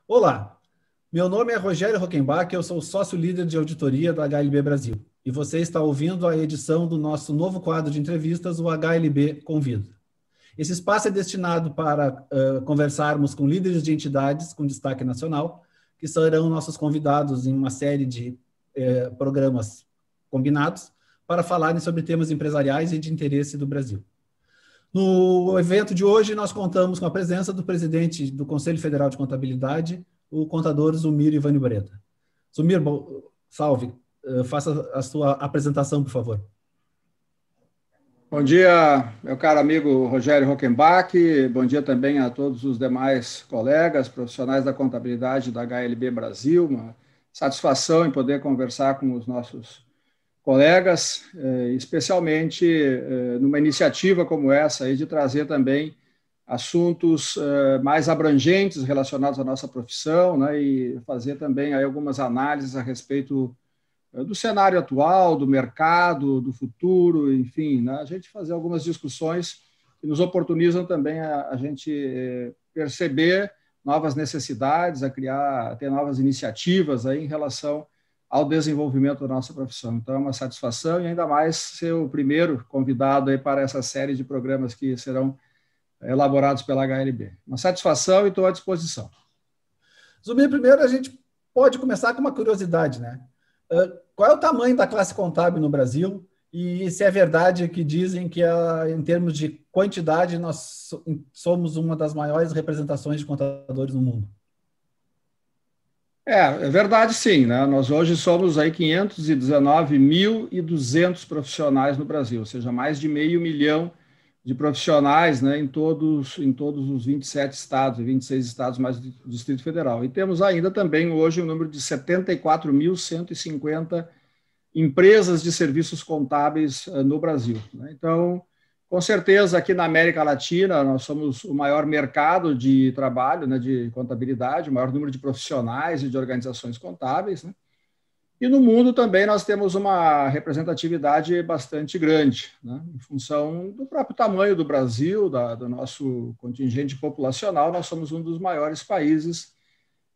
Olá, meu nome é Rogério Rockenbach, eu sou sócio-líder de auditoria da HLB Brasil. E você está ouvindo a edição do nosso novo quadro de entrevistas, o HLB Convida. Esse espaço é destinado para conversarmos com líderes de entidades com destaque nacional, que serão nossos convidados em uma série de programas combinados para falarem sobre temas empresariais e de interesse do Brasil. No evento de hoje, nós contamos com a presença do presidente do Conselho Federal de Contabilidade, o contador Zumir Ivani Breda. Zumir, salve. Faça a sua apresentação, por favor. Bom dia, meu caro amigo Rogério Rockenbach. Bom dia também a todos os demais colegas, profissionais da contabilidade da HLB Brasil. Uma satisfação em poder conversar com os nossos colegas, especialmente numa iniciativa como essa, aí, de trazer também assuntos mais abrangentes relacionados à nossa profissão, né, e fazer também aí algumas análises a respeito do cenário atual, do mercado, do futuro, enfim, né, a gente fazer algumas discussões que nos oportunizam também a gente perceber novas necessidades, a ter novas iniciativas aí em relação ao desenvolvimento da nossa profissão. Então, é uma satisfação e ainda mais ser o primeiro convidado aí para essa série de programas que serão elaborados pela HLB. Uma satisfação e estou à disposição. Zumir, primeiro a gente pode começar com uma curiosidade, né? Qual é o tamanho da classe contábil no Brasil? E se é verdade que dizem que, em termos de quantidade, nós somos uma das maiores representações de contadores no mundo? É verdade, sim, né? Nós hoje somos aí 519.200 profissionais no Brasil, ou seja, mais de 500 mil de profissionais, né, em todos os 27 estados e 26 estados mais do Distrito Federal. E temos ainda também hoje um número de 74.150 empresas de serviços contábeis no Brasil, né? Então, com certeza, aqui na América Latina, nós somos o maior mercado de trabalho, né, de contabilidade, o maior número de profissionais e de organizações contábeis, né? E no mundo também nós temos uma representatividade bastante grande, né? Em função do próprio tamanho do Brasil, do nosso contingente populacional, nós somos um dos maiores países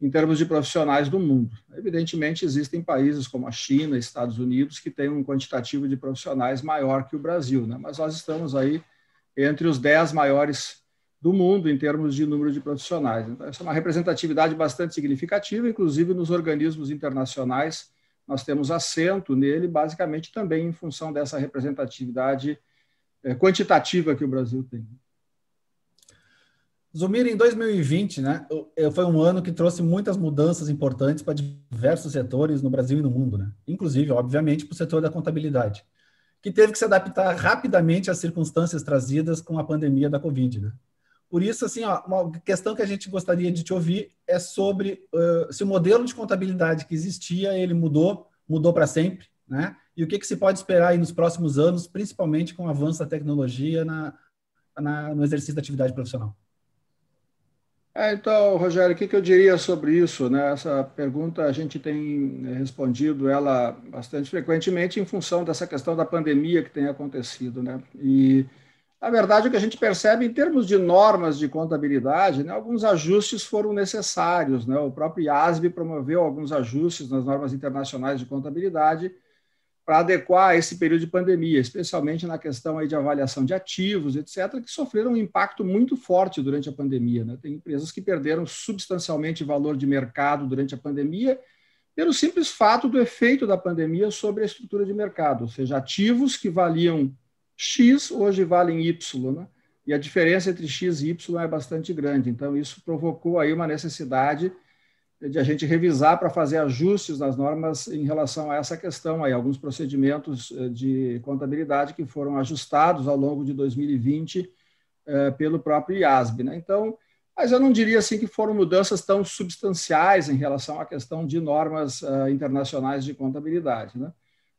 em termos de profissionais do mundo. Evidentemente, existem países como a China, Estados Unidos, que têm um quantitativo de profissionais maior que o Brasil, né? Mas nós estamos aí entre os 10 maiores do mundo em termos de número de profissionais. Então, essa é uma representatividade bastante significativa, inclusive nos organismos internacionais, nós temos assento nele, basicamente também em função dessa representatividade quantitativa que o Brasil tem. Zumir, em 2020, né, foi um ano que trouxe muitas mudanças importantes para diversos setores no Brasil e no mundo, né? Inclusive, obviamente, para o setor da contabilidade, que teve que se adaptar rapidamente às circunstâncias trazidas com a pandemia da Covid, né? Por isso, assim, uma questão que a gente gostaria de te ouvir é sobre se o modelo de contabilidade que existia, ele mudou para sempre, né? E o que se pode esperar aí nos próximos anos, principalmente com o avanço da tecnologia no exercício da atividade profissional. Então, Rogério, o que eu diria sobre isso, né? Essa pergunta a gente tem respondido ela bastante frequentemente em função dessa questão da pandemia que tem acontecido, né? E, na verdade, o que a gente percebe em termos de normas de contabilidade, né, alguns ajustes foram necessários, né? O próprio IASB promoveu alguns ajustes nas normas internacionais de contabilidade para adequar esse período de pandemia, especialmente na questão aí de avaliação de ativos, etc., que sofreram um impacto muito forte durante a pandemia, né? Tem empresas que perderam substancialmente valor de mercado durante a pandemia pelo simples fato do efeito da pandemia sobre a estrutura de mercado, ou seja, ativos que valiam X hoje valem Y, né? E a diferença entre X e Y é bastante grande. Então, isso provocou aí uma necessidade de a gente revisar para fazer ajustes nas normas em relação a essa questão aí, alguns procedimentos de contabilidade que foram ajustados ao longo de 2020 pelo próprio IASB, né? Então, mas eu não diria assim que foram mudanças tão substanciais em relação à questão de normas internacionais de contabilidade, né?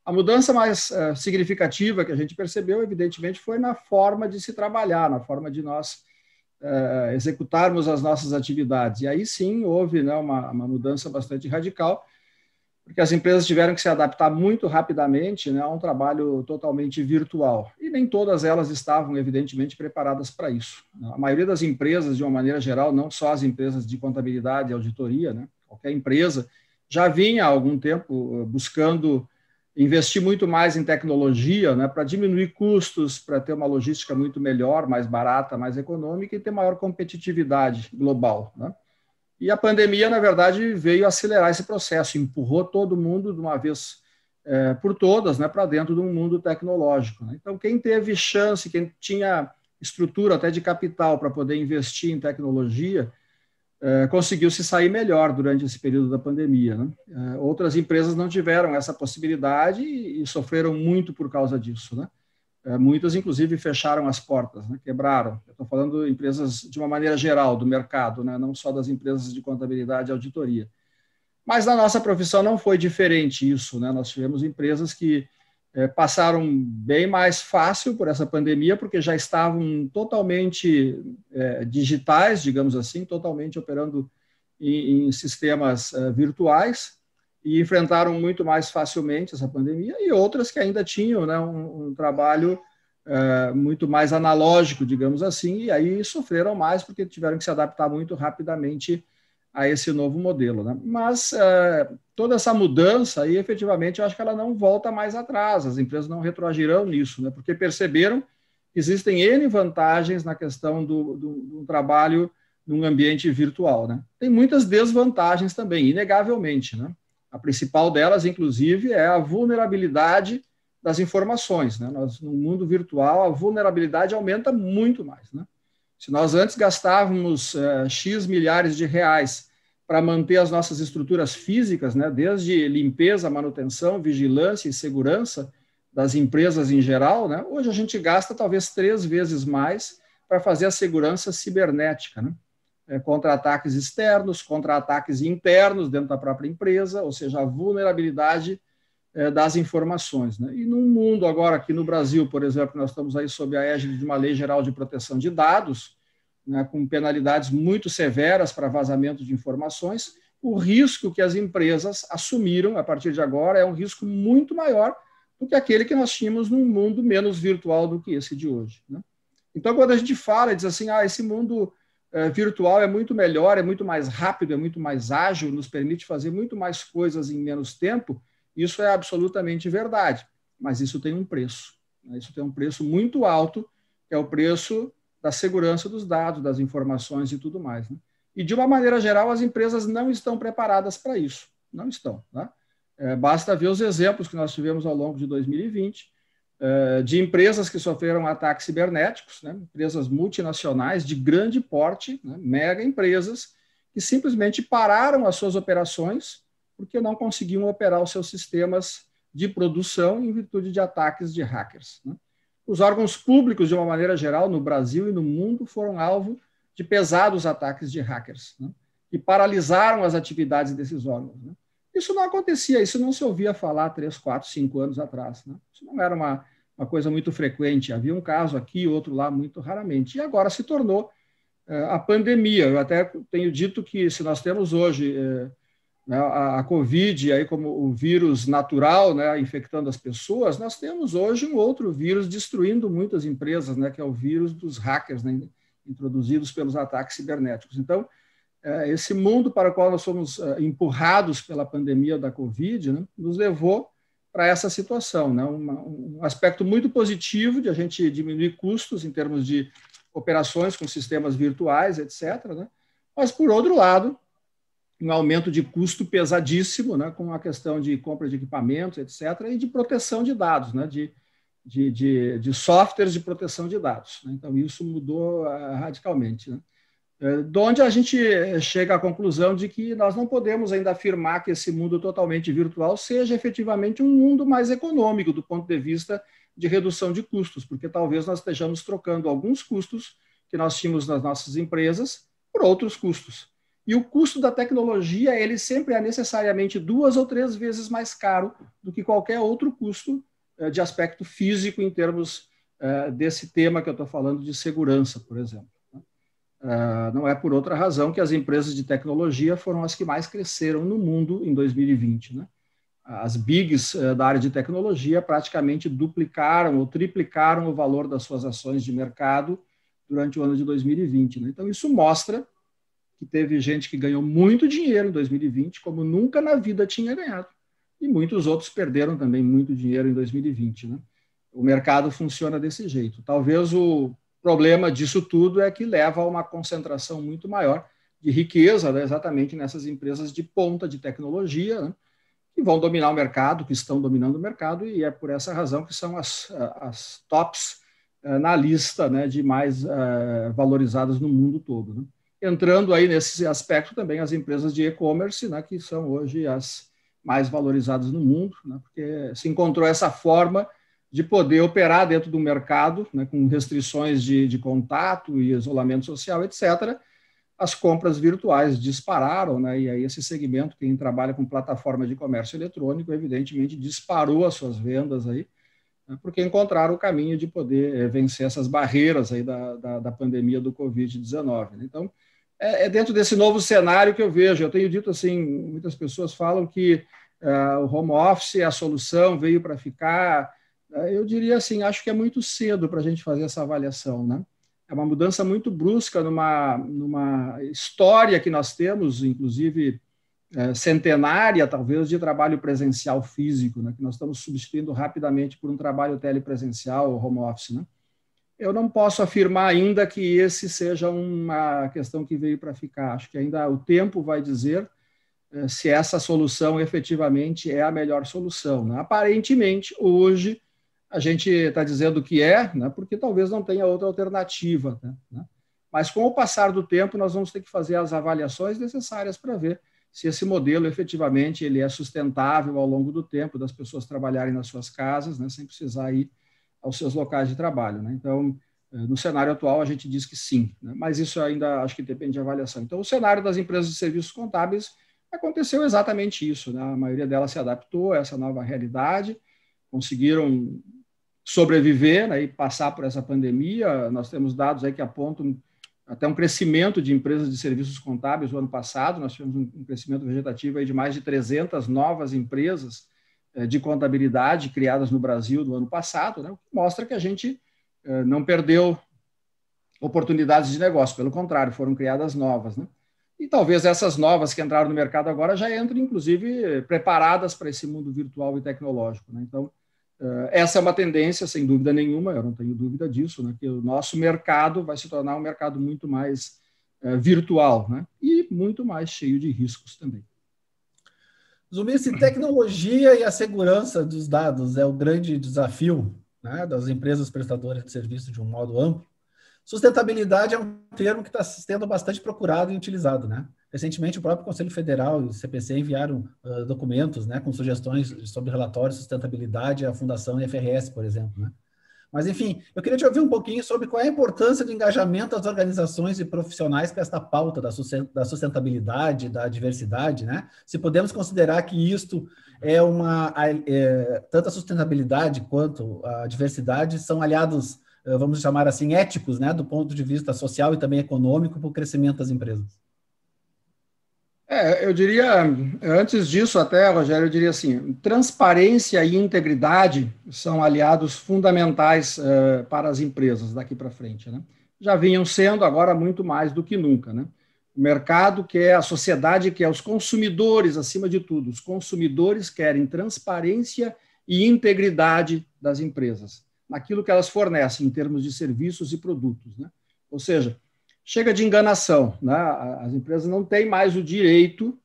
A mudança mais significativa que a gente percebeu, evidentemente, foi na forma de se trabalhar, na forma de nós executarmos as nossas atividades. E aí sim houve, né, uma mudança bastante radical, porque as empresas tiveram que se adaptar muito rapidamente, né, a um trabalho totalmente virtual. E nem todas elas estavam, evidentemente, preparadas para isso. A maioria das empresas, de uma maneira geral, não só as empresas de contabilidade e auditoria, né, qualquer empresa, já vinha há algum tempo buscando investir muito mais em tecnologia, né, para diminuir custos, para ter uma logística muito melhor, mais barata, mais econômica e ter maior competitividade global, né? E a pandemia, na verdade, veio acelerar esse processo, empurrou todo mundo de uma vez por todas, né, para dentro de um mundo tecnológico, né? Então, quem teve chance, quem tinha estrutura até de capital para poder investir em tecnologia, conseguiu se sair melhor durante esse período da pandemia, né? Outras empresas não tiveram essa possibilidade e sofreram muito por causa disso, né? Muitas, inclusive, fecharam as portas, né? Quebraram. Eu estou falando de empresas de uma maneira geral do mercado, né? Não só das empresas de contabilidade e auditoria. Mas na nossa profissão não foi diferente isso, né? Nós tivemos empresas que passaram bem mais fácil por essa pandemia, porque já estavam totalmente digitais, digamos assim, totalmente operando em sistemas virtuais, e enfrentaram muito mais facilmente essa pandemia, e outras que ainda tinham, né, um trabalho muito mais analógico, digamos assim, e aí sofreram mais porque tiveram que se adaptar muito rapidamente a esse novo modelo, né? Mas toda essa mudança aí, efetivamente, eu acho que ela não volta mais atrás, as empresas não retroagirão nisso, né? Porque perceberam que existem N vantagens na questão do trabalho num ambiente virtual, né? Tem muitas desvantagens também, inegavelmente, né? A principal delas, inclusive, é a vulnerabilidade das informações, né? No mundo virtual, a vulnerabilidade aumenta muito mais, né? Se nós antes gastávamos X milhares de reais para manter as nossas estruturas físicas, né, desde limpeza, manutenção, vigilância e segurança das empresas em geral, né, hoje a gente gasta talvez 3 vezes mais para fazer a segurança cibernética, né, contra ataques externos, contra ataques internos dentro da própria empresa, ou seja, a vulnerabilidade das informações, né? E num mundo agora, aqui no Brasil, por exemplo, nós estamos aí sob a égide de uma Lei Geral de Proteção de Dados, né, com penalidades muito severas para vazamento de informações, o risco que as empresas assumiram a partir de agora é um risco muito maior do que aquele que nós tínhamos num mundo menos virtual do que esse de hoje, né? Então, quando a gente fala e diz assim, esse mundo virtual é muito melhor, é muito mais rápido, é muito mais ágil, nos permite fazer muito mais coisas em menos tempo, isso é absolutamente verdade, mas isso tem um preço, né? Isso tem um preço muito alto, que é o preço da segurança dos dados, das informações e tudo mais, né? E, de uma maneira geral, as empresas não estão preparadas para isso, não estão, né? Basta ver os exemplos que nós tivemos ao longo de 2020, de empresas que sofreram ataques cibernéticos, né? Empresas multinacionais de grande porte, né? Mega empresas, que simplesmente pararam as suas operações porque não conseguiam operar os seus sistemas de produção em virtude de ataques de hackers, né? Os órgãos públicos, de uma maneira geral, no Brasil e no mundo, foram alvo de pesados ataques de hackers, né, que paralisaram as atividades desses órgãos, né? Isso não acontecia, isso não se ouvia falar 3, 4, 5 anos atrás, né? Isso não era uma coisa muito frequente, havia um caso aqui, outro lá, muito raramente. E agora se tornou a pandemia. Eu até tenho dito que se nós temos hoje a Covid aí como o vírus natural, né, infectando as pessoas, nós temos hoje um outro vírus destruindo muitas empresas, né, que é o vírus dos hackers, né, introduzidos pelos ataques cibernéticos. Então, esse mundo para o qual nós fomos empurrados pela pandemia da Covid, né, nos levou para essa situação, né, um aspecto muito positivo de a gente diminuir custos em termos de operações com sistemas virtuais, etc., né, mas, por outro lado, um aumento de custo pesadíssimo, né, com a questão de compra de equipamentos, etc., e de proteção de dados, né, de softwares de proteção de dados, né? Então, isso mudou radicalmente, né? De onde a gente chega à conclusão de que nós não podemos ainda afirmar que esse mundo totalmente virtual seja efetivamente um mundo mais econômico do ponto de vista de redução de custos, porque talvez nós estejamos trocando alguns custos que nós tínhamos nas nossas empresas por outros custos. E o custo da tecnologia, ele sempre é necessariamente 2 ou 3 vezes mais caro do que qualquer outro custo de aspecto físico em termos desse tema que eu estou falando de segurança, por exemplo. Não é por outra razão que as empresas de tecnologia foram as que mais cresceram no mundo em 2020, né? as bigs da área de tecnologia praticamente duplicaram ou triplicaram o valor das suas ações de mercado durante o ano de 2020. Né? Então, isso mostra que teve gente que ganhou muito dinheiro em 2020, como nunca na vida tinha ganhado. E muitos outros perderam também muito dinheiro em 2020. Né? O mercado funciona desse jeito. Talvez o problema disso tudo é que leva a uma concentração muito maior de riqueza, né? Exatamente nessas empresas de ponta de tecnologia, né? Que vão dominar o mercado, que estão dominando o mercado, e é por essa razão que são as tops na lista, né, de mais valorizadas no mundo todo. Né? Entrando aí nesse aspecto também as empresas de e-commerce, né, que são hoje as mais valorizadas no mundo, né, porque se encontrou essa forma de poder operar dentro do mercado, né, com restrições de contato e isolamento social, etc., as compras virtuais dispararam, né? E aí esse segmento, quem trabalha com plataforma de comércio eletrônico, evidentemente disparou as suas vendas aí, né? Porque encontraram o caminho de poder vencer essas barreiras aí da pandemia do Covid-19. Né? Então, é dentro desse novo cenário que eu vejo. Eu tenho dito assim, muitas pessoas falam que o home office é a solução, veio para ficar. Eu diria assim, acho que é muito cedo para a gente fazer essa avaliação, né? É uma mudança muito brusca numa história que nós temos, inclusive centenária, talvez, de trabalho presencial físico, né, que nós estamos substituindo rapidamente por um trabalho telepresencial, home office. Né? Eu não posso afirmar ainda que esse seja uma questão que veio para ficar. Acho que ainda o tempo vai dizer se essa solução efetivamente é a melhor solução. Né? Aparentemente, hoje, a gente está dizendo que né, porque talvez não tenha outra alternativa. Né? Mas, com o passar do tempo, nós vamos ter que fazer as avaliações necessárias para ver se esse modelo, efetivamente, ele é sustentável ao longo do tempo, das pessoas trabalharem nas suas casas, né, sem precisar ir aos seus locais de trabalho. Né? Então, no cenário atual, a gente diz que sim, né? Mas isso ainda acho que depende de avaliação. Então, o cenário das empresas de serviços contábeis aconteceu exatamente isso. Né? A maioria delas se adaptou a essa nova realidade, conseguiram sobreviver, né, e passar por essa pandemia. Nós temos dados aí que apontam até um crescimento de empresas de serviços contábeis no ano passado. Nós tivemos um crescimento vegetativo aí de mais de 300 novas empresas de contabilidade criadas no Brasil no ano passado, né, o que mostra que a gente não perdeu oportunidades de negócio, pelo contrário, foram criadas novas. Né? E talvez essas novas que entraram no mercado agora já entrem, inclusive, preparadas para esse mundo virtual e tecnológico. Né? Então, essa é uma tendência, sem dúvida nenhuma, eu não tenho dúvida disso, né, que o nosso mercado vai se tornar um mercado muito mais virtual, né, e muito mais cheio de riscos também. Zumbi, se tecnologia e a segurança dos dados é o grande desafio, né, das empresas prestadoras de serviço de um modo amplo, sustentabilidade é um termo que está sendo bastante procurado e utilizado, né? Recentemente, o próprio Conselho Federal e o CPC enviaram documentos, né, com sugestões sobre relatórios de sustentabilidade à Fundação IFRS, por exemplo. Né? Mas, enfim, eu queria te ouvir um pouquinho sobre qual é a importância do engajamento das organizações e profissionais para esta pauta da sustentabilidade, da diversidade. Né? Se podemos considerar que isto tanto a sustentabilidade quanto a diversidade são aliados, vamos chamar assim, éticos, né, do ponto de vista social e também econômico para o crescimento das empresas. Eu diria, antes disso até, Rogério, eu diria assim, transparência e integridade são aliados fundamentais para as empresas daqui para frente. Né? Já vinham sendo, agora muito mais do que nunca. Né? O mercado quer, a sociedade quer, os consumidores, acima de tudo, os consumidores querem transparência e integridade das empresas, naquilo que elas fornecem em termos de serviços e produtos. Né? Ou seja, chega de enganação, né? As empresas não têm mais o direito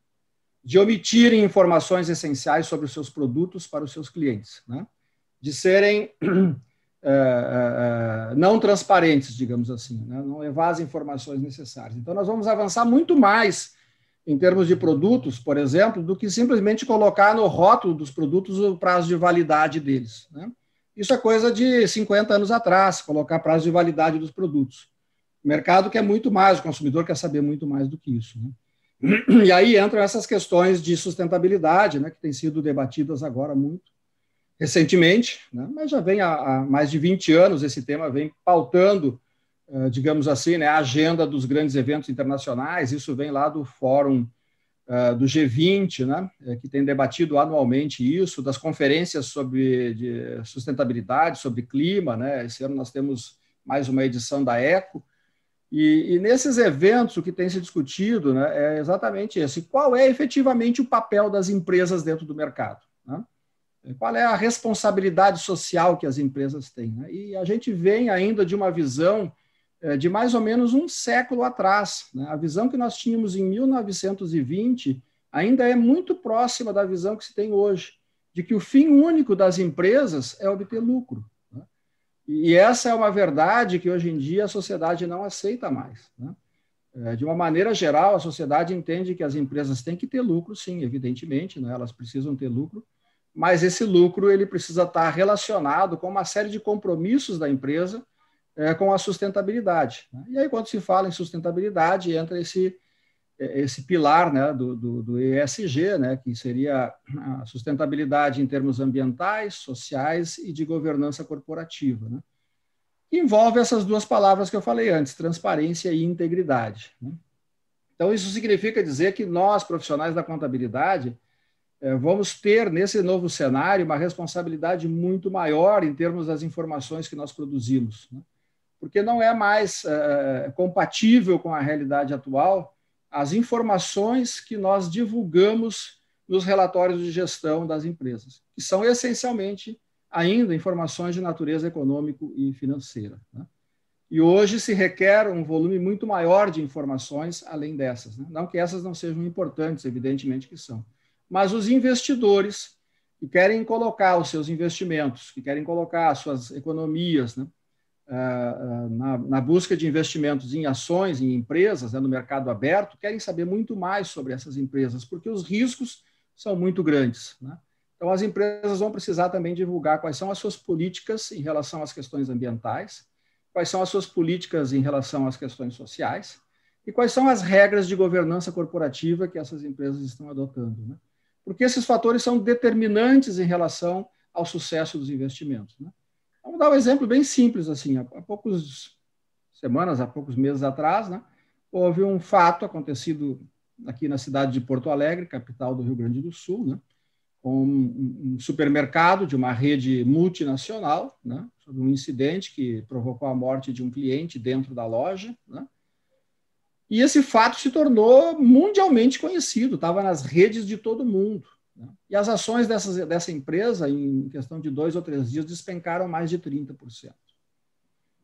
de omitirem informações essenciais sobre os seus produtos para os seus clientes, né? De serem não transparentes, digamos assim, né? Não levar as informações necessárias. Então, nós vamos avançar muito mais em termos de produtos, por exemplo, do que simplesmente colocar no rótulo dos produtos o prazo de validade deles, né? Isso é coisa de 50 anos atrás, colocar prazo de validade dos produtos. O mercado quer muito mais, o consumidor quer saber muito mais do que isso. Né? E aí entram essas questões de sustentabilidade, né, que têm sido debatidas agora muito recentemente, né, mas já vem há mais de 20 anos esse tema vem pautando, digamos assim, né, a agenda dos grandes eventos internacionais. Isso vem lá do Fórum do G20, né, que tem debatido anualmente isso, das conferências de sustentabilidade, sobre clima, né? Esse ano nós temos mais uma edição da ECO, e nesses eventos o que tem se discutido, né, é exatamente esse: qual é efetivamente o papel das empresas dentro do mercado, né? Qual é a responsabilidade social que as empresas têm, né? E a gente vem ainda de uma visão de mais ou menos um século atrás, né? A visão que nós tínhamos em 1920 ainda é muito próxima da visão que se tem hoje, de que o fim único das empresas é obter lucro, né? E essa é uma verdade que hoje em dia a sociedade não aceita mais, né? De uma maneira geral, a sociedade entende que as empresas têm que ter lucro, sim, evidentemente, né? Elas precisam ter lucro, mas esse lucro ele precisa estar relacionado com uma série de compromissos da empresa com a sustentabilidade, né? E aí, quando se fala em sustentabilidade, entra esse pilar, né, do ESG, né, que seria a sustentabilidade em termos ambientais, sociais e de governança corporativa, né? Que envolve essas duas palavras que eu falei antes, transparência e integridade, né? Então, isso significa dizer que nós, profissionais da contabilidade, vamos ter, nesse novo cenário, uma responsabilidade muito maior em termos das informações que nós produzimos, né? Porque não é mais compatível com a realidade atual as informações que nós divulgamos nos relatórios de gestão das empresas, que são essencialmente ainda informações de natureza econômico e financeira, né? E hoje se requer um volume muito maior de informações além dessas, né? Não que essas não sejam importantes, evidentemente que são, mas os investidores que querem colocar os seus investimentos, que querem colocar as suas economias, né, na busca de investimentos em ações, em empresas, né, no mercado aberto, querem saber muito mais sobre essas empresas, porque os riscos são muito grandes, né? Então, as empresas vão precisar também divulgar quais são as suas políticas em relação às questões ambientais, quais são as suas políticas em relação às questões sociais e quais são as regras de governança corporativa que essas empresas estão adotando, né? Porque esses fatores são determinantes em relação ao sucesso dos investimentos, né? Vamos dar um exemplo bem simples, assim. Há poucas semanas, há poucos meses atrás, né, houve um fato acontecido aqui na cidade de Porto Alegre, capital do Rio Grande do Sul, né, com um supermercado de uma rede multinacional, né, sobre um incidente que provocou a morte de um cliente dentro da loja, né. E esse fato se tornou mundialmente conhecido, estava nas redes de todo mundo, né? E as ações dessa empresa, em questão de 2 ou 3 dias, despencaram mais de 30%.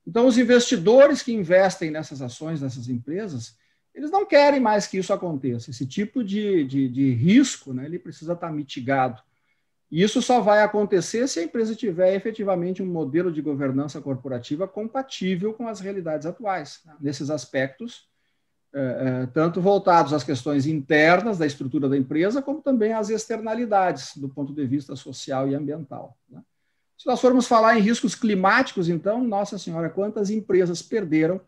Então, os investidores que investem nessas ações dessas empresas, eles não querem mais que isso aconteça. Esse tipo de risco, né, ele precisa estar mitigado. E isso só vai acontecer se a empresa tiver efetivamente um modelo de governança corporativa compatível com as realidades atuais, né, nesses aspectos, tanto voltados às questões internas da estrutura da empresa, como também às externalidades, do ponto de vista social e ambiental, né? Se nós formos falar em riscos climáticos, então, nossa senhora, quantas empresas perderam,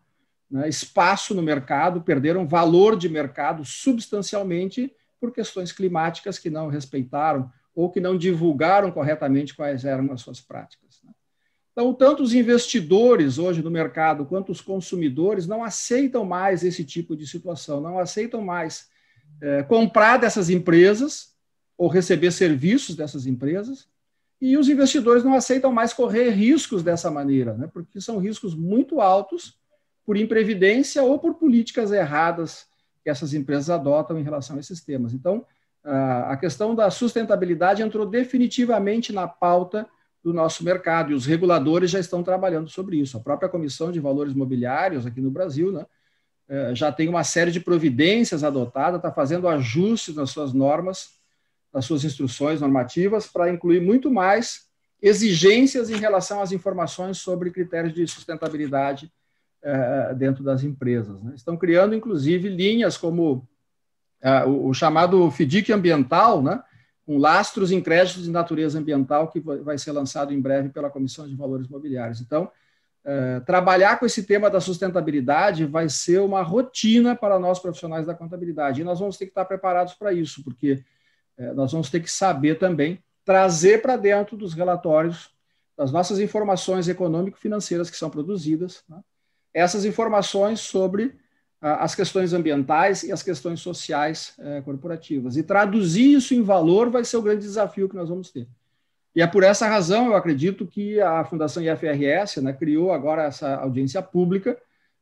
né, espaço no mercado, perderam valor de mercado substancialmente por questões climáticas que não respeitaram ou que não divulgaram corretamente quais eram as suas práticas, né? Então, tanto os investidores hoje no mercado quanto os consumidores não aceitam mais esse tipo de situação, não aceitam mais comprar dessas empresas ou receber serviços dessas empresas, e os investidores não aceitam mais correr riscos dessa maneira, né, porque são riscos muito altos por imprevidência ou por políticas erradas que essas empresas adotam em relação a esses temas. Então, a questão da sustentabilidade entrou definitivamente na pauta do nosso mercado, e os reguladores já estão trabalhando sobre isso. A própria Comissão de Valores Mobiliários aqui no Brasil, né, já tem uma série de providências adotadas, está fazendo ajustes nas suas normas, nas suas instruções normativas, para incluir muito mais exigências em relação às informações sobre critérios de sustentabilidade dentro das empresas, né? Estão criando, inclusive, linhas como o chamado FDIC ambiental, né, com lastros em créditos de natureza ambiental, que vai ser lançado em breve pela Comissão de Valores Mobiliários. Então, trabalhar com esse tema da sustentabilidade vai ser uma rotina para nós profissionais da contabilidade, e nós vamos ter que estar preparados para isso, porque nós vamos ter que saber também trazer para dentro dos relatórios, das nossas informações econômico-financeiras que são produzidas, né, essas informações sobre as questões ambientais e as questões sociais corporativas. E traduzir isso em valor vai ser o grande desafio que nós vamos ter. E é por essa razão, eu acredito, que a Fundação IFRS, né, criou agora essa audiência pública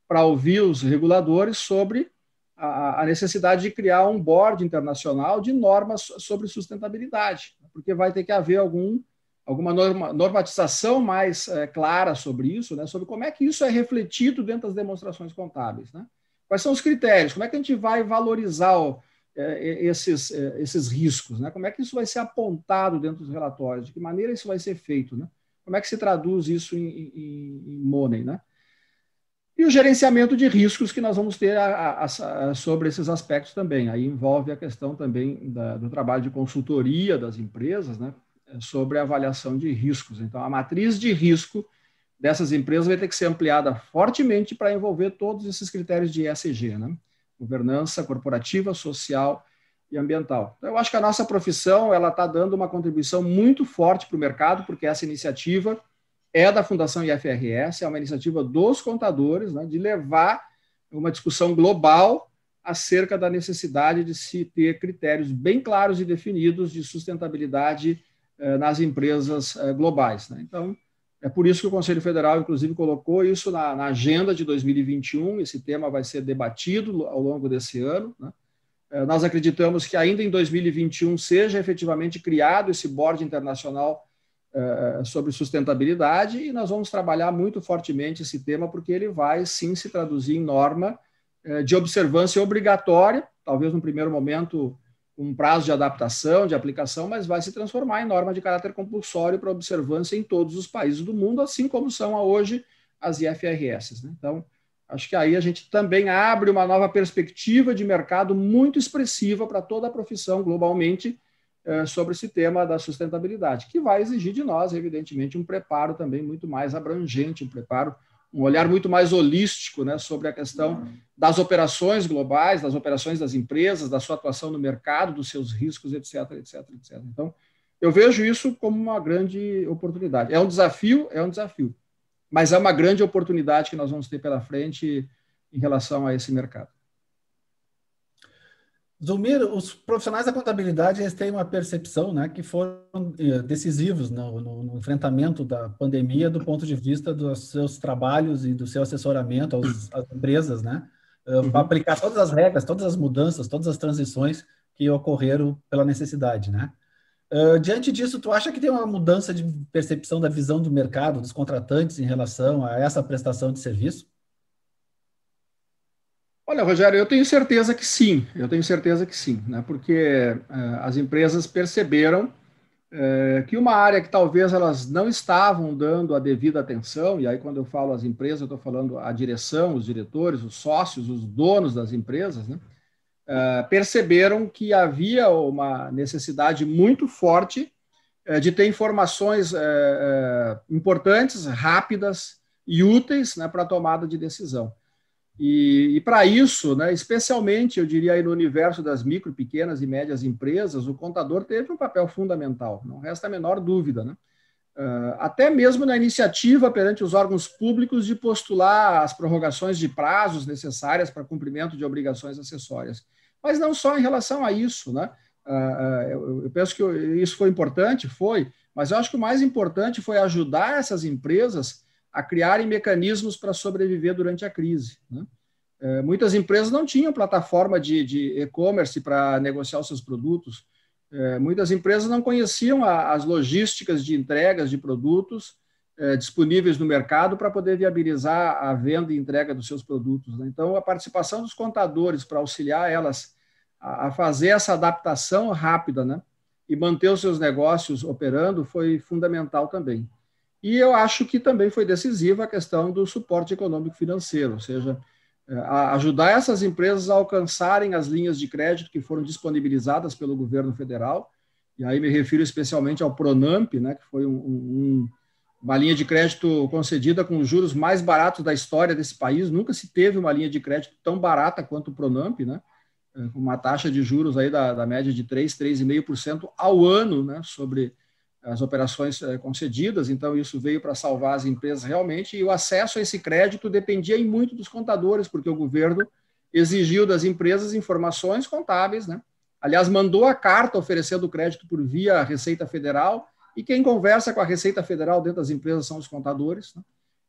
para ouvir os reguladores sobre a necessidade de criar um board internacional de normas sobre sustentabilidade, porque vai ter que haver alguma normatização mais clara sobre isso, né, sobre como é que isso é refletido dentro das demonstrações contábeis, né? Quais são os critérios? Como é que a gente vai valorizar esses riscos, né? Como é que isso vai ser apontado dentro dos relatórios? De que maneira isso vai ser feito, né? Como é que se traduz isso em money, né? E o gerenciamento de riscos que nós vamos ter sobre esses aspectos também. Aí envolve a questão também do trabalho de consultoria das empresas, né? Sobre a avaliação de riscos. Então, a matriz de risco dessas empresas vai ter que ser ampliada fortemente para envolver todos esses critérios de ESG, né? Governança corporativa, social e ambiental. Então, eu acho que a nossa profissão ela está dando uma contribuição muito forte para o mercado, porque essa iniciativa é da Fundação IFRS, é uma iniciativa dos contadores, né, de levar uma discussão global acerca da necessidade de se ter critérios bem claros e definidos de sustentabilidade nas empresas globais, né? Então, é por isso que o Conselho Federal, inclusive, colocou isso na agenda de 2021. Esse tema vai ser debatido ao longo desse ano, né? Nós acreditamos que ainda em 2021 seja efetivamente criado esse board internacional sobre sustentabilidade e nós vamos trabalhar muito fortemente esse tema porque ele vai, sim, se traduzir em norma de observância obrigatória, talvez no primeiro momento um prazo de adaptação, de aplicação, mas vai se transformar em norma de caráter compulsório para observância em todos os países do mundo, assim como são hoje as IFRS, né? Então, acho que aí a gente também abre uma nova perspectiva de mercado muito expressiva para toda a profissão globalmente sobre esse tema da sustentabilidade, que vai exigir de nós, evidentemente, um preparo também muito mais abrangente, um olhar muito mais holístico, né, sobre a questão das operações globais, das operações das empresas, da sua atuação no mercado, dos seus riscos, etc, etc, etc. Então, eu vejo isso como uma grande oportunidade. É um desafio, mas é uma grande oportunidade que nós vamos ter pela frente em relação a esse mercado. Zulmir, os profissionais da contabilidade eles têm uma percepção, né, que foram decisivos no enfrentamento da pandemia do ponto de vista dos seus trabalhos e do seu assessoramento às empresas, né, para aplicar todas as regras, todas as mudanças, todas as transições que ocorreram pela necessidade, né? Diante disso, tu acha que tem uma mudança de percepção da visão do mercado, dos contratantes em relação a essa prestação de serviço? Olha, Rogério, eu tenho certeza que sim, né? Porque as empresas perceberam que uma área que talvez elas não estavam dando a devida atenção, e aí quando eu falo as empresas, eu estou falando a direção, os diretores, os sócios, os donos das empresas, né? Perceberam que havia uma necessidade muito forte de ter informações importantes, rápidas e úteis, né, para a tomada de decisão. E para isso, né, especialmente, eu diria, aí no universo das micro, pequenas e médias empresas, o contador teve um papel fundamental, não resta a menor dúvida, né? Até mesmo na iniciativa perante os órgãos públicos de postular as prorrogações de prazos necessárias para cumprimento de obrigações acessórias. Mas não só em relação a isso, né? Eu penso que isso foi importante, mas eu acho que o mais importante foi ajudar essas empresas a criarem mecanismos para sobreviver durante a crise, né? Muitas empresas não tinham plataforma de e-commerce para negociar os seus produtos. Muitas empresas não conheciam as logísticas de entregas de produtos disponíveis no mercado para poder viabilizar a venda e entrega dos seus produtos, né? Então, a participação dos contadores para auxiliar elas a fazer essa adaptação rápida, né, e manter os seus negócios operando foi fundamental também. E eu acho que também foi decisiva a questão do suporte econômico financeiro, ou seja, ajudar essas empresas a alcançarem as linhas de crédito que foram disponibilizadas pelo governo federal, e aí me refiro especialmente ao Pronamp, né, que foi uma linha de crédito concedida com os juros mais baratos da história desse país. Nunca se teve uma linha de crédito tão barata quanto o Pronamp, né, com uma taxa de juros aí da média de 3,5% ao ano, né, sobre as operações concedidas. Então, isso veio para salvar as empresas realmente, e o acesso a esse crédito dependia muito dos contadores, porque o governo exigiu das empresas informações contábeis, né? Aliás, mandou a carta oferecendo crédito por via Receita Federal, e quem conversa com a Receita Federal dentro das empresas são os contadores, né?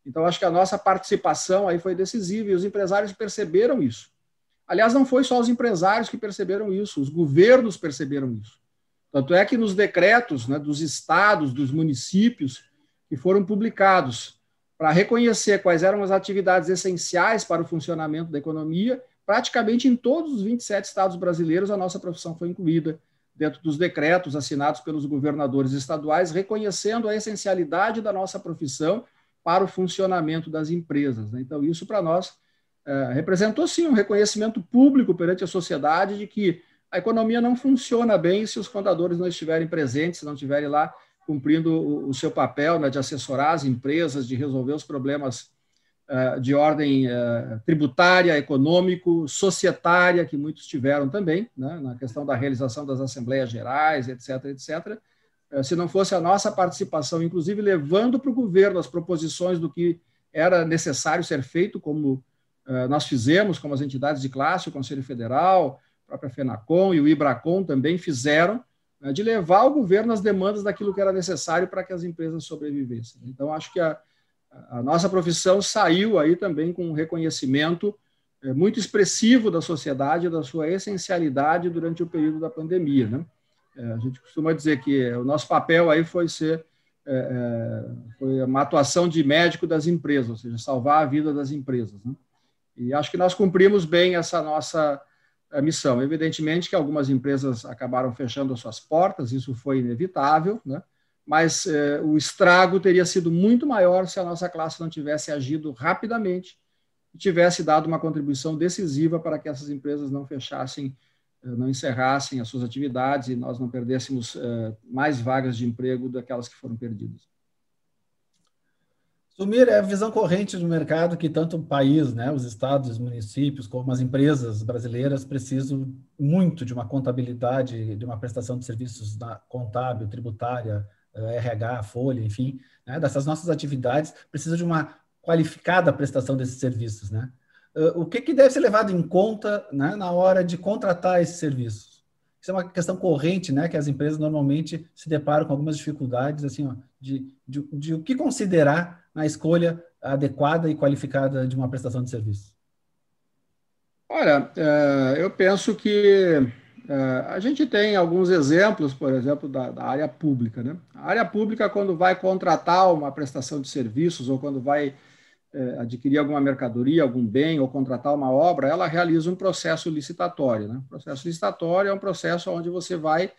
Então, acho que a nossa participação aí foi decisiva e os empresários perceberam isso. Aliás, não foi só os empresários que perceberam isso, os governos perceberam isso. Tanto é que nos decretos, né, dos estados, dos municípios, que foram publicados para reconhecer quais eram as atividades essenciais para o funcionamento da economia, praticamente em todos os 27 estados brasileiros a nossa profissão foi incluída dentro dos decretos assinados pelos governadores estaduais, reconhecendo a essencialidade da nossa profissão para o funcionamento das empresas, né? Então, isso para nós representou, sim, um reconhecimento público perante a sociedade de que a economia não funciona bem se os contadores não estiverem presentes, se não estiverem lá cumprindo o seu papel, né, de assessorar as empresas, de resolver os problemas de ordem tributária, econômico, societária, que muitos tiveram também, né, na questão da realização das assembleias gerais, etc., etc., se não fosse a nossa participação, inclusive levando para o governo as proposições do que era necessário ser feito, como nós fizemos, como as entidades de classe, o Conselho Federal, a própria FENACOM e o IBRACON também fizeram, né, de levar ao governo as demandas daquilo que era necessário para que as empresas sobrevivessem. Então, acho que a nossa profissão saiu aí também com um reconhecimento muito expressivo da sociedade, da sua essencialidade durante o período da pandemia, né? A gente costuma dizer que o nosso papel aí foi uma atuação de médico das empresas, ou seja, salvar a vida das empresas, né? E acho que nós cumprimos bem essa nossa missão. Evidentemente que algumas empresas acabaram fechando as suas portas, isso foi inevitável, né? Mas o estrago teria sido muito maior se a nossa classe não tivesse agido rapidamente e tivesse dado uma contribuição decisiva para que essas empresas não fechassem, não encerrassem as suas atividades e nós não perdêssemos mais vagas de emprego daquelas que foram perdidas. Sumir, é a visão corrente do mercado que tanto o país, né, os estados, os municípios, como as empresas brasileiras precisam muito de uma contabilidade, de uma prestação de serviços contábil, tributária, RH, folha, enfim, né, dessas nossas atividades, precisa de uma qualificada prestação desses serviços, né? O que deve ser levado em conta, né, na hora de contratar esses serviços? Isso é uma questão corrente, né, que as empresas normalmente se deparam com algumas dificuldades, assim, ó, de o que considerar na escolha adequada e qualificada de uma prestação de serviço. Olha, eu penso que a gente tem alguns exemplos, por exemplo, da área pública, né? A área pública, quando vai contratar uma prestação de serviços ou quando vai adquirir alguma mercadoria, algum bem ou contratar uma obra, ela realiza um processo licitatório, né? O processo licitatório é um processo onde você vai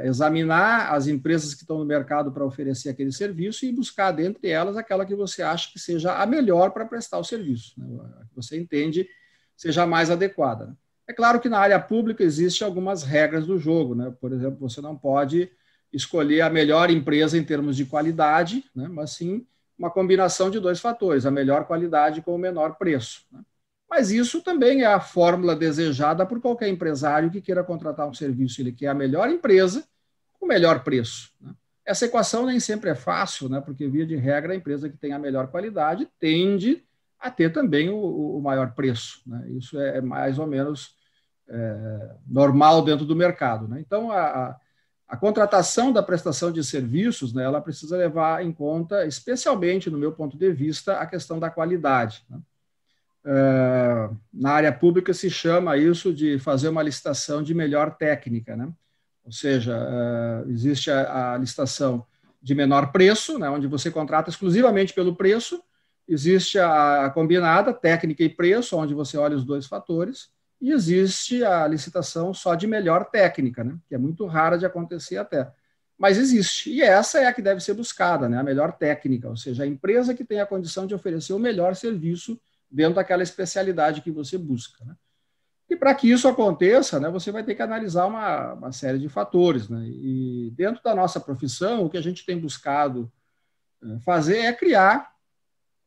examinar as empresas que estão no mercado para oferecer aquele serviço e buscar dentre elas aquela que você acha que seja a melhor para prestar o serviço, né? A que você entende seja a mais adequada, né? É claro que na área pública existem algumas regras do jogo, né? Por exemplo, você não pode escolher a melhor empresa em termos de qualidade, né? Mas sim uma combinação de dois fatores, a melhor qualidade com o menor preço, né? Mas isso também é a fórmula desejada por qualquer empresário que queira contratar um serviço. Ele quer a melhor empresa com o melhor preço, né? Essa equação nem sempre é fácil, né? Porque, via de regra, a empresa que tem a melhor qualidade tende a ter também o maior preço, né? Isso é mais ou menos normal dentro do mercado, né? Então, a contratação da prestação de serviços, né, ela precisa levar em conta, especialmente, no meu ponto de vista, a questão da qualidade, né? Na área pública se chama isso de fazer uma licitação de melhor técnica, né? Ou seja, existe a licitação de menor preço, né, onde você contrata exclusivamente pelo preço, existe a combinada, técnica e preço, onde você olha os dois fatores, e existe a licitação só de melhor técnica, né, que é muito rara de acontecer até. Mas existe, e essa é a que deve ser buscada, né, a melhor técnica, ou seja, a empresa que tem a condição de oferecer o melhor serviço dentro daquela especialidade que você busca, né? E para que isso aconteça, né, você vai ter que analisar uma série de fatores, né? E dentro da nossa profissão, o que a gente tem buscado fazer é criar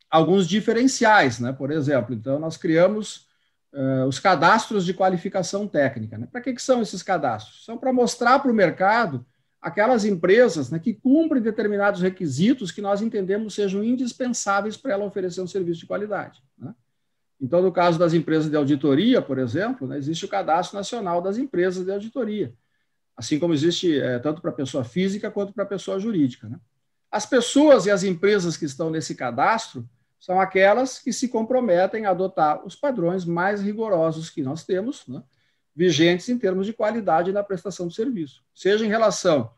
alguns diferenciais, né? Por exemplo, então nós criamos os cadastros de qualificação técnica, né? Para que são esses cadastros? São para mostrar para o mercado aquelas empresas, né, que cumprem determinados requisitos que nós entendemos sejam indispensáveis para ela oferecer um serviço de qualidade, né? Então, no caso das empresas de auditoria, por exemplo, né, existe o Cadastro Nacional das Empresas de Auditoria, assim como existe tanto para pessoa física quanto para pessoa jurídica, né? As pessoas e as empresas que estão nesse cadastro são aquelas que se comprometem a adotar os padrões mais rigorosos que nós temos, né, vigentes em termos de qualidade na prestação de serviço, seja em relação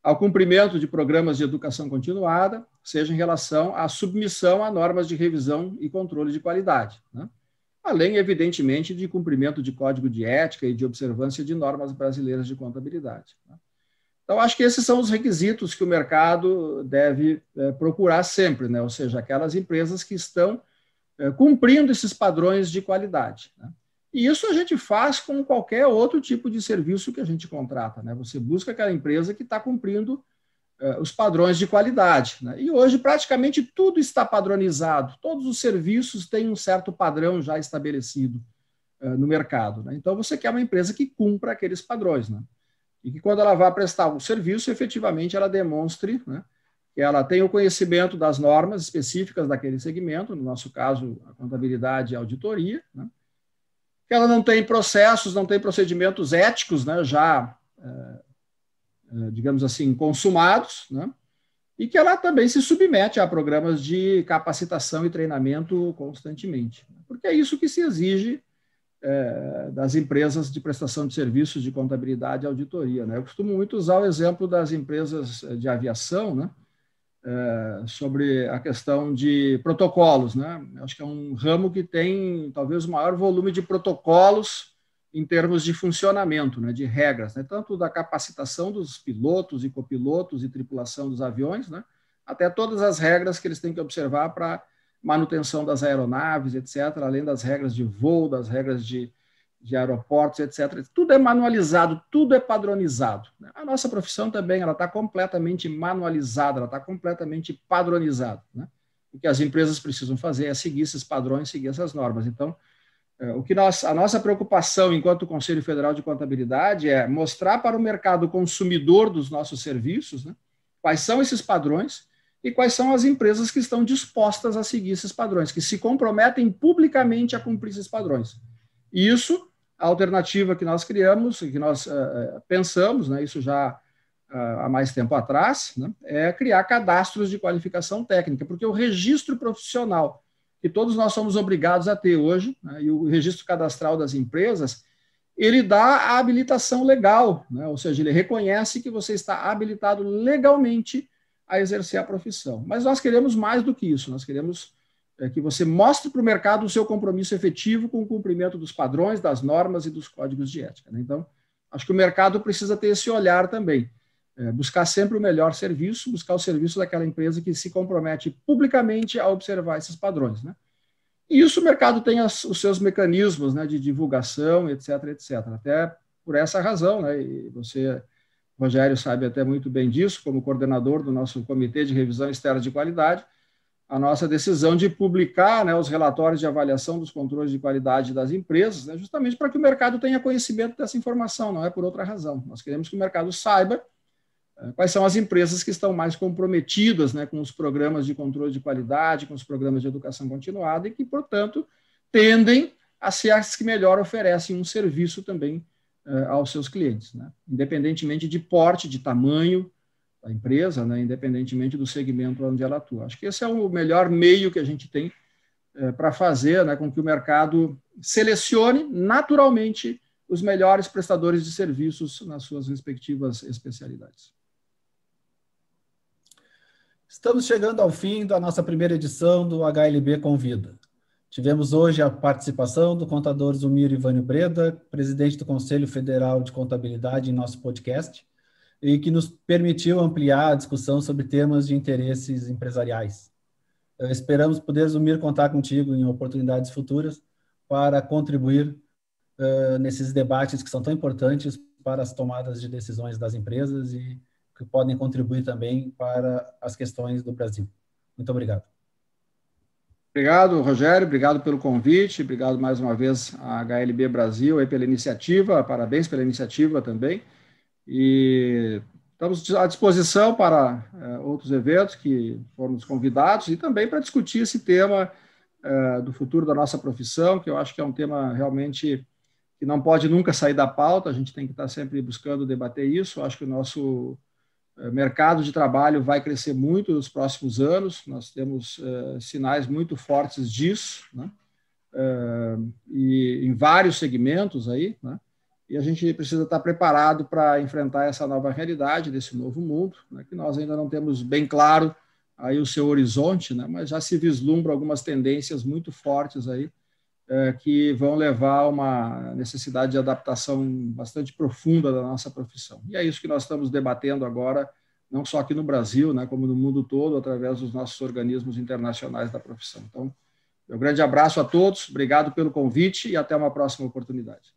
ao cumprimento de programas de educação continuada, seja em relação à submissão a normas de revisão e controle de qualidade, né? Além, evidentemente, de cumprimento de código de ética e de observância de normas brasileiras de contabilidade, né? Então, acho que esses são os requisitos que o mercado deve procurar sempre, né? Ou seja, aquelas empresas que estão cumprindo esses padrões de qualidade, né? E isso a gente faz com qualquer outro tipo de serviço que a gente contrata, né? Você busca aquela empresa que está cumprindo os padrões de qualidade, né? E hoje praticamente tudo está padronizado, todos os serviços têm um certo padrão já estabelecido no mercado, né? Então, você quer uma empresa que cumpra aqueles padrões, né? E que quando ela vai prestar o serviço, efetivamente ela demonstre, né, que ela tem o conhecimento das normas específicas daquele segmento, no nosso caso, a contabilidade e a auditoria, né, que ela não tem processos, não tem procedimentos éticos, né, já, digamos assim, consumados, né, e que ela também se submete a programas de capacitação e treinamento constantemente, porque é isso que se exige das empresas de prestação de serviços de contabilidade e auditoria, né? Eu costumo muito usar o exemplo das empresas de aviação, né? Sobre a questão de protocolos, né? Acho que é um ramo que tem talvez o maior volume de protocolos em termos de funcionamento, né? De regras, né? Tanto da capacitação dos pilotos e copilotos e tripulação dos aviões, né? Até todas as regras que eles têm que observar para manutenção das aeronaves, etc., além das regras de voo, das regras de aeroportos, etc. Tudo é manualizado, tudo é padronizado. A nossa profissão também está completamente manualizada, ela está completamente padronizada, né? O que as empresas precisam fazer é seguir esses padrões, seguir essas normas. Então, a nossa preocupação enquanto Conselho Federal de Contabilidade é mostrar para o mercado consumidor dos nossos serviços, né, quais são esses padrões e quais são as empresas que estão dispostas a seguir esses padrões, que se comprometem publicamente a cumprir esses padrões. E isso, a alternativa que nós criamos, que nós pensamos, né, isso já há mais tempo atrás, né, é criar cadastros de qualificação técnica, porque o registro profissional, que todos nós somos obrigados a ter hoje, né, e o registro cadastral das empresas, ele dá a habilitação legal, né, ou seja, ele reconhece que você está habilitado legalmente a exercer a profissão. Mas nós queremos mais do que isso, nós queremos que você mostre para o mercado o seu compromisso efetivo com o cumprimento dos padrões, das normas e dos códigos de ética, né? Então, acho que o mercado precisa ter esse olhar também, buscar sempre o melhor serviço, buscar o serviço daquela empresa que se compromete publicamente a observar esses padrões, né? E isso o mercado tem os seus mecanismos, né, de divulgação, etc., etc. Até por essa razão, né, e você, Rogério, sabe até muito bem disso, como coordenador do nosso Comitê de Revisão Externa de Qualidade, a nossa decisão de publicar, né, os relatórios de avaliação dos controles de qualidade das empresas, né, justamente para que o mercado tenha conhecimento dessa informação, não é por outra razão. Nós queremos que o mercado saiba quais são as empresas que estão mais comprometidas, né, com os programas de controle de qualidade, com os programas de educação continuada e que, portanto, tendem a ser as que melhor oferecem um serviço também aos seus clientes, né, independentemente de porte, de tamanho da empresa, né, independentemente do segmento onde ela atua. Acho que esse é o melhor meio que a gente tem para fazer, né, com que o mercado selecione naturalmente os melhores prestadores de serviços nas suas respectivas especialidades. Estamos chegando ao fim da nossa primeira edição do HLB Convida. Tivemos hoje a participação do contador Zumiro Ivânio Breda, presidente do Conselho Federal de Contabilidade, em nosso podcast, e que nos permitiu ampliar a discussão sobre temas de interesses empresariais. Esperamos poder, Zumiro, contar contigo em oportunidades futuras para contribuir nesses debates que são tão importantes para as tomadas de decisões das empresas e que podem contribuir também para as questões do Brasil. Muito obrigado. Obrigado, Rogério, obrigado pelo convite, obrigado mais uma vez à HLB Brasil aí pela iniciativa, parabéns pela iniciativa também, e estamos à disposição para outros eventos que fomos convidados e também para discutir esse tema do futuro da nossa profissão, que eu acho que é um tema realmente que não pode nunca sair da pauta, a gente tem que estar sempre buscando debater isso. Eu acho que o nosso mercado de trabalho vai crescer muito nos próximos anos, nós temos sinais muito fortes disso, né? E em vários segmentos aí, né? E a gente precisa estar preparado para enfrentar essa nova realidade, desse novo mundo, né? Que nós ainda não temos bem claro aí o seu horizonte, né? Mas já se vislumbra algumas tendências muito fortes aí, que vão levar a uma necessidade de adaptação bastante profunda da nossa profissão. E é isso que nós estamos debatendo agora, não só aqui no Brasil, né, como no mundo todo, através dos nossos organismos internacionais da profissão. Então, meu grande abraço a todos, obrigado pelo convite e até uma próxima oportunidade.